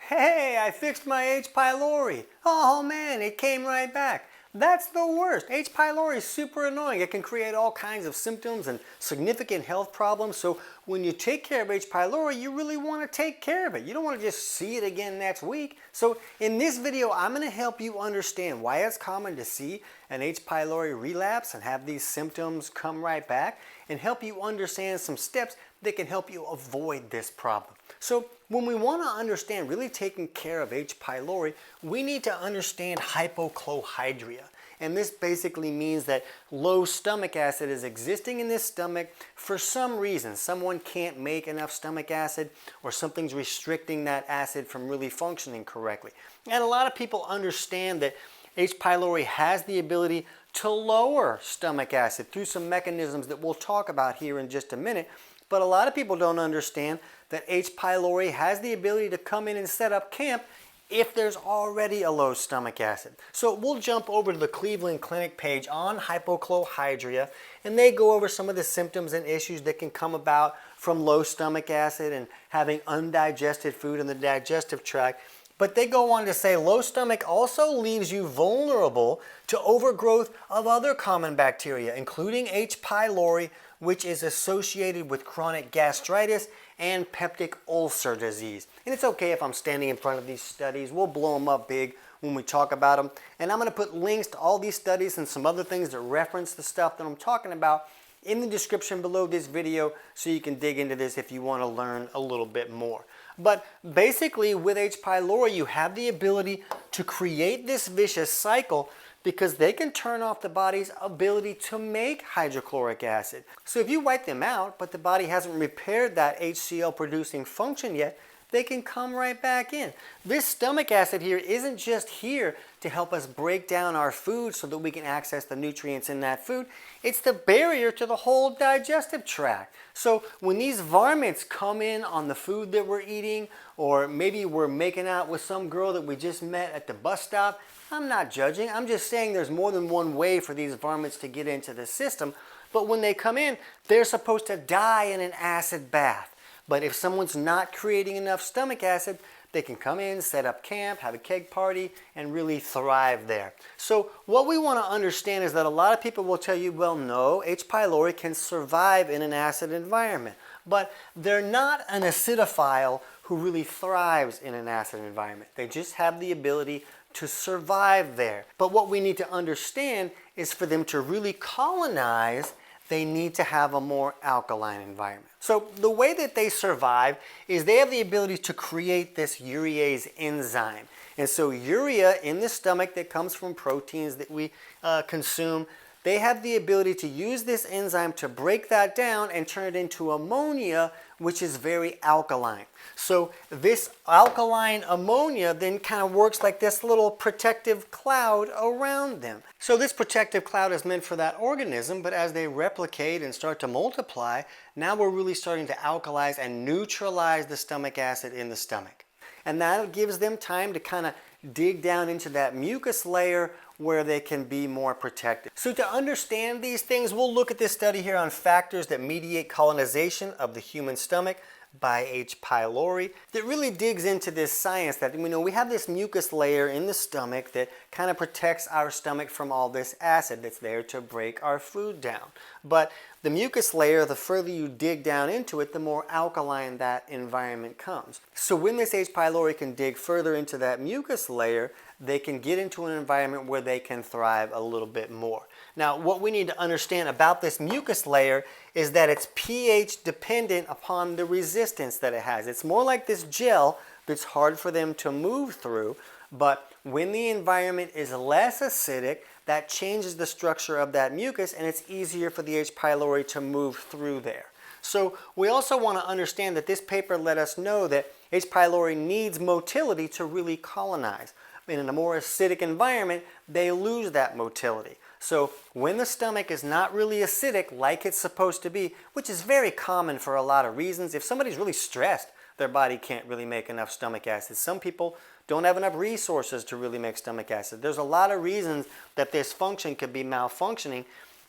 Hey, I fixed my H. pylori. Oh man, it came right back. That's the worst. H. pylori is super annoying. It can create all kinds of symptoms and significant health problems. So when you take care of H. pylori, you really want to take care of it. You don't want to just see it again next week. So in this video, I'm going to help you understand why it's common to see an H. pylori relapse and have these symptoms come right back, and help you understand some steps that can help you avoid this problem. So when we want to understand really taking care of H. pylori, we need to understand hypochlorhydria. And this basically means that low stomach acid is existing in this stomach for some reason. Someone can't make enough stomach acid, or something's restricting that acid from really functioning correctly. And a lot of people understand that H. pylori has the ability to lower stomach acid through some mechanisms that we'll talk about here in just a minute. But a lot of people don't understand that H. pylori has the ability to come in and set up camp if there's already a low stomach acid. So we'll jump over to the Cleveland Clinic page on hypochlorhydria, and they go over some of the symptoms and issues that can come about from low stomach acid and having undigested food in the digestive tract. But they go on to say low stomach also leaves you vulnerable to overgrowth of other common bacteria, including H. pylori, which is associated with chronic gastritis and peptic ulcer disease. And it's okay if I'm standing in front of these studies. We'll blow them up big when we talk about them. And I'm going to put links to all these studies and some other things that reference the stuff that I'm talking about in the description below this video, so you can dig into this if you want to learn a little bit more. But basically with H. pylori, you have the ability to create this vicious cycle because they can turn off the body's ability to make hydrochloric acid. So if you wipe them out, but the body hasn't repaired that HCl producing function yet, they can come right back in. This stomach acid here isn't just here to help us break down our food so that we can access the nutrients in that food. It's the barrier to the whole digestive tract. So when these varmints come in on the food that we're eating, or maybe we're making out with some girl that we just met at the bus stop, I'm not judging. I'm just saying there's more than one way for these varmints to get into the system. But when they come in, they're supposed to die in an acid bath. But if someone's not creating enough stomach acid, they can come in, set up camp, have a keg party, and really thrive there. So what we want to understand is that a lot of people will tell you, well, no, H. pylori can survive in an acid environment. But they're not an acidophile who really thrives in an acid environment. They just have the ability to survive there. But what we need to understand is for them to really colonize, they need to have a more alkaline environment. So the way that they survive is they have the ability to create this urease enzyme. And so urea in the stomach that comes from proteins that we consume, they have the ability to use this enzyme to break that down and turn it into ammonia, which is very alkaline. So this alkaline ammonia then kind of works like this little protective cloud around them. So this protective cloud is meant for that organism, but as they replicate and start to multiply, now we're really starting to alkalize and neutralize the stomach acid in the stomach. And that gives them time to kind of dig down into that mucus layer where they can be more protected. So to understand these things, we'll look at this study here on factors that mediate colonization of the human stomach by H. pylori, that really digs into this science that we have this mucus layer in the stomach that kind of protects our stomach from all this acid that's there to break our food down. But the mucus layer, the further you dig down into it, the more alkaline that environment comes. So when this H. pylori can dig further into that mucus layer, they can get into an environment where they can thrive a little bit more. Now, what we need to understand about this mucus layer is that it's pH dependent upon the resistance that it has. It's more like this gel that's hard for them to move through, but when the environment is less acidic, that changes the structure of that mucus, and it's easier for the H. pylori to move through there. So we also want to understand that this paper let us know that H. pylori needs motility to really colonize. In a more acidic environment, they lose that motility. So when the stomach is not really acidic like it's supposed to be, which is very common for a lot of reasons. If somebody's really stressed, their body can't really make enough stomach acid. Some people don't have enough resources to really make stomach acid. There's a lot of reasons that this function could be malfunctioning,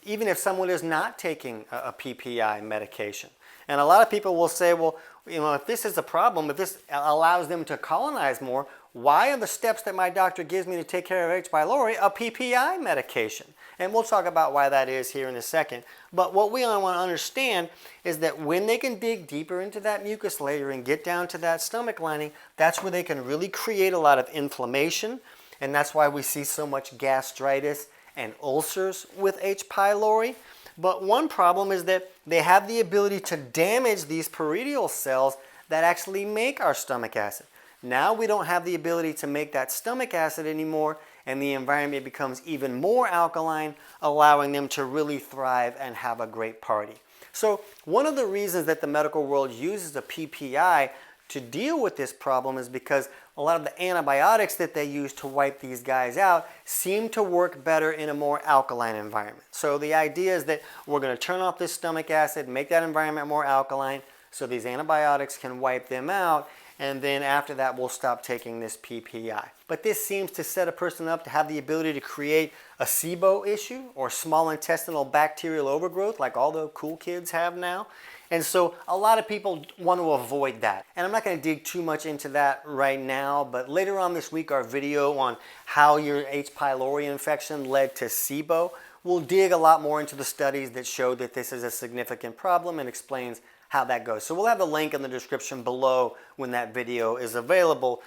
even if someone is not taking a PPI medication. And a lot of people will say, well, if this is a problem, if this allows them to colonize more, why are the steps that my doctor gives me to take care of H. pylori a PPI medication? And we'll talk about why that is here in a second. But what we want to understand is that when they can dig deeper into that mucus layer and get down to that stomach lining, that's where they can really create a lot of inflammation. And that's why we see so much gastritis and ulcers with H. pylori. But one problem is that they have the ability to damage these peroneal cells that actually make our stomach acid. Now we don't have the ability to make that stomach acid anymore, and the environment becomes even more alkaline, allowing them to really thrive and have a great party. So one of the reasons that the medical world uses a PPI to deal with this problem is because a lot of the antibiotics that they use to wipe these guys out seem to work better in a more alkaline environment. So the idea is that we're going to turn off this stomach acid, make that environment more alkaline, so these antibiotics can wipe them out, and then after that we'll stop taking this PPI. But this seems to set a person up to have the ability to create a SIBO issue, or small intestinal bacterial overgrowth, like all the cool kids have now. And so a lot of people want to avoid that. And I'm not going to dig too much into that right now, but later on this week, our video on how your H. pylori infection led to SIBO will dig a lot more into the studies that show that this is a significant problem and explains how that goes. So we'll have a link in the description below when that video is available.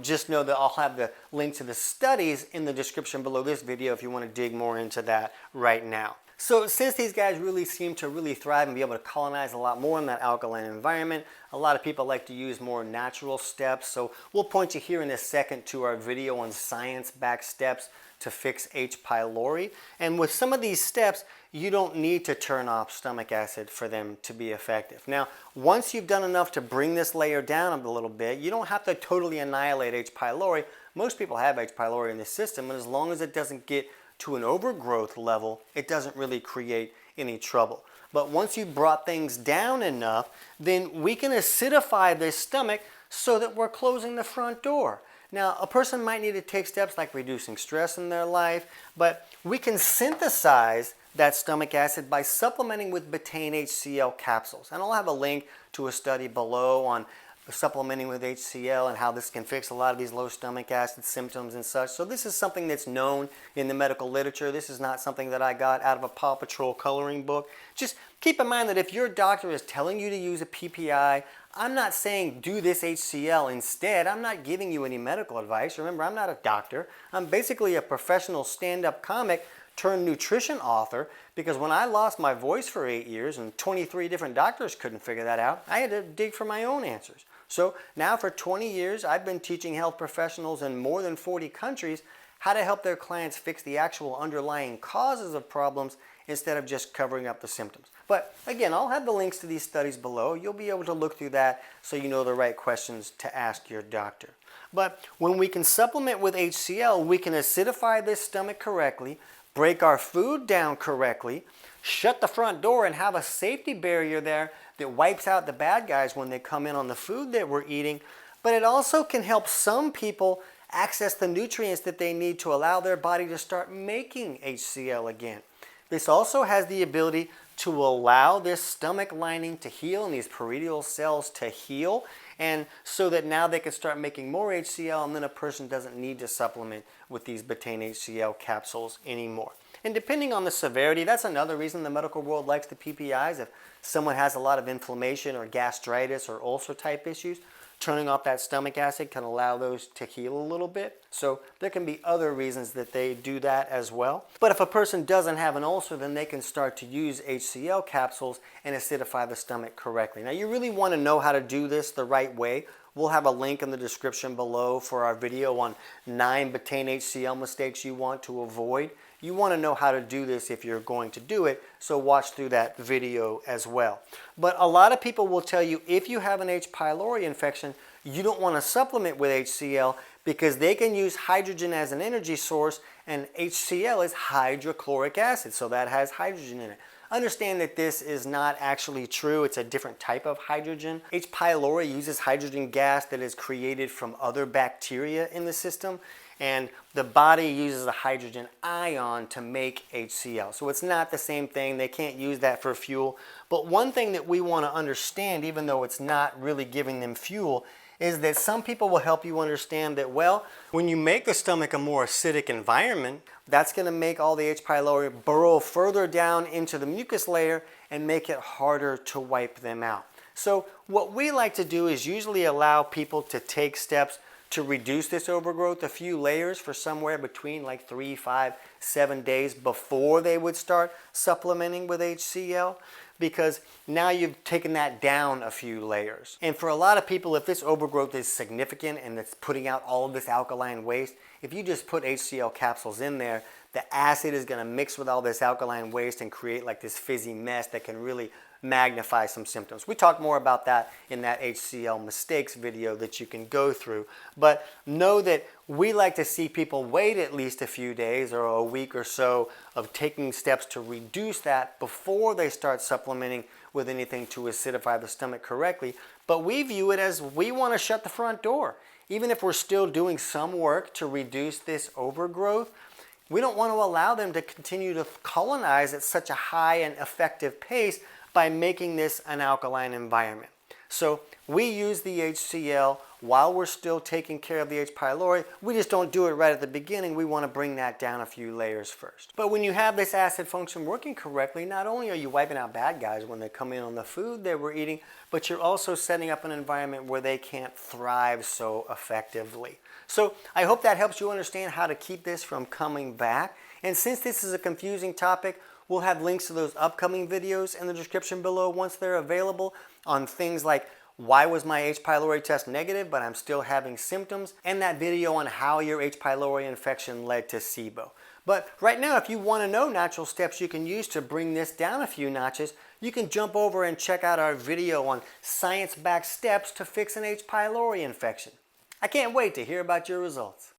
Just know that I'll have the link to the studies in the description below this video if you want to dig more into that right now. So since these guys really seem to really thrive and be able to colonize a lot more in that alkaline environment, a lot of people like to use more natural steps. So we'll point you here in a second to our video on science-backed steps to fix H. pylori. And with some of these steps, you don't need to turn off stomach acid for them to be effective. Now, once you've done enough to bring this layer down a little bit, you don't have to totally annihilate H. pylori. Most people have H. pylori in the system, and as long as it doesn't get to an overgrowth level, it doesn't really create any trouble. But once you've brought things down enough, then we can acidify this stomach so that we're closing the front door. Now, a person might need to take steps like reducing stress in their life, but we can synthesize that stomach acid by supplementing with Betaine HCl capsules. And I'll have a link to a study below on supplementing with HCl and how this can fix a lot of these low stomach acid symptoms and such. So this is something that's known in the medical literature. This is not something that I got out of a Paw Patrol coloring book. Just keep in mind that if your doctor is telling you to use a PPI, I'm not saying do this HCl instead. I'm not giving you any medical advice. Remember, I'm not a doctor. I'm basically a professional stand-up comic turned nutrition author, because when I lost my voice for 8 years and 23 different doctors couldn't figure that out, I had to dig for my own answers. So now for 20 years, I've been teaching health professionals in more than 40 countries how to help their clients fix the actual underlying causes of problems instead of just covering up the symptoms. But again, I'll have the links to these studies below. You'll be able to look through that so you know the right questions to ask your doctor. But when we can supplement with HCl, we can acidify this stomach correctly, break our food down correctly, shut the front door and have a safety barrier there that wipes out the bad guys when they come in on the food that we're eating. But it also can help some people access the nutrients that they need to allow their body to start making HCl again. This also has the ability to allow this stomach lining to heal and these peroneal cells to heal, and so that now they can start making more HCl, and then a person doesn't need to supplement with these Betaine HCl capsules anymore. And depending on the severity, that's another reason the medical world likes the PPIs. If someone has a lot of inflammation or gastritis or ulcer type issues, turning off that stomach acid can allow those to heal a little bit. So there can be other reasons that they do that as well. But if a person doesn't have an ulcer, then they can start to use HCl capsules and acidify the stomach correctly. Now, you really want to know how to do this the right way. We'll have a link in the description below for our video on 9 Betaine HCl mistakes you want to avoid. You want to know how to do this if you're going to do it, so watch through that video as well. But a lot of people will tell you if you have an H. pylori infection, you don't want to supplement with HCl because they can use hydrogen as an energy source, and HCl is hydrochloric acid, so that has hydrogen in it. understand that this is not actually true. It's a different type of hydrogen. H. pylori uses hydrogen gas that is created from other bacteria in the system, and the body uses a hydrogen ion to make HCl. So it's not the same thing. They can't use that for fuel. But one thing that we want to understand, even though it's not really giving them fuel, is that some people will help you understand that, well, when you make the stomach a more acidic environment, that's going to make all the H. pylori burrow further down into the mucus layer and make it harder to wipe them out. So what we like to do is usually allow people to take steps to reduce this overgrowth a few layers for somewhere between like 3, 5, 7 days before they would start supplementing with HCl, because now you've taken that down a few layers. And for a lot of people, if this overgrowth is significant and it's putting out all of this alkaline waste, if you just put HCl capsules in there, the acid is going to mix with all this alkaline waste and create like this fizzy mess that can really magnify some symptoms. We talk more about that in that HCl mistakes video that you can go through. But know that we like to see people wait at least a few days or a week or so of taking steps to reduce that before they start supplementing with anything to acidify the stomach correctly. But we view it as we want to shut the front door. Even if we're still doing some work to reduce this overgrowth, we don't want to allow them to continue to colonize at such a high and effective pace by making this an alkaline environment. So we use the HCl while we're still taking care of the H. pylori. We just don't do it right at the beginning. We want to bring that down a few layers first. But when you have this acid function working correctly, not only are you wiping out bad guys when they come in on the food that we're eating, but you're also setting up an environment where they can't thrive so effectively. So I hope that helps you understand how to keep this from coming back. And since this is a confusing topic, we'll have links to those upcoming videos in the description below once they're available on things like why was my H. pylori test negative but I'm still having symptoms, and that video on how your H. pylori infection led to SIBO. But right now, if you want to know natural steps you can use to bring this down a few notches, you can jump over and check out our video on science-backed steps to fix an H. pylori infection. I can't wait to hear about your results.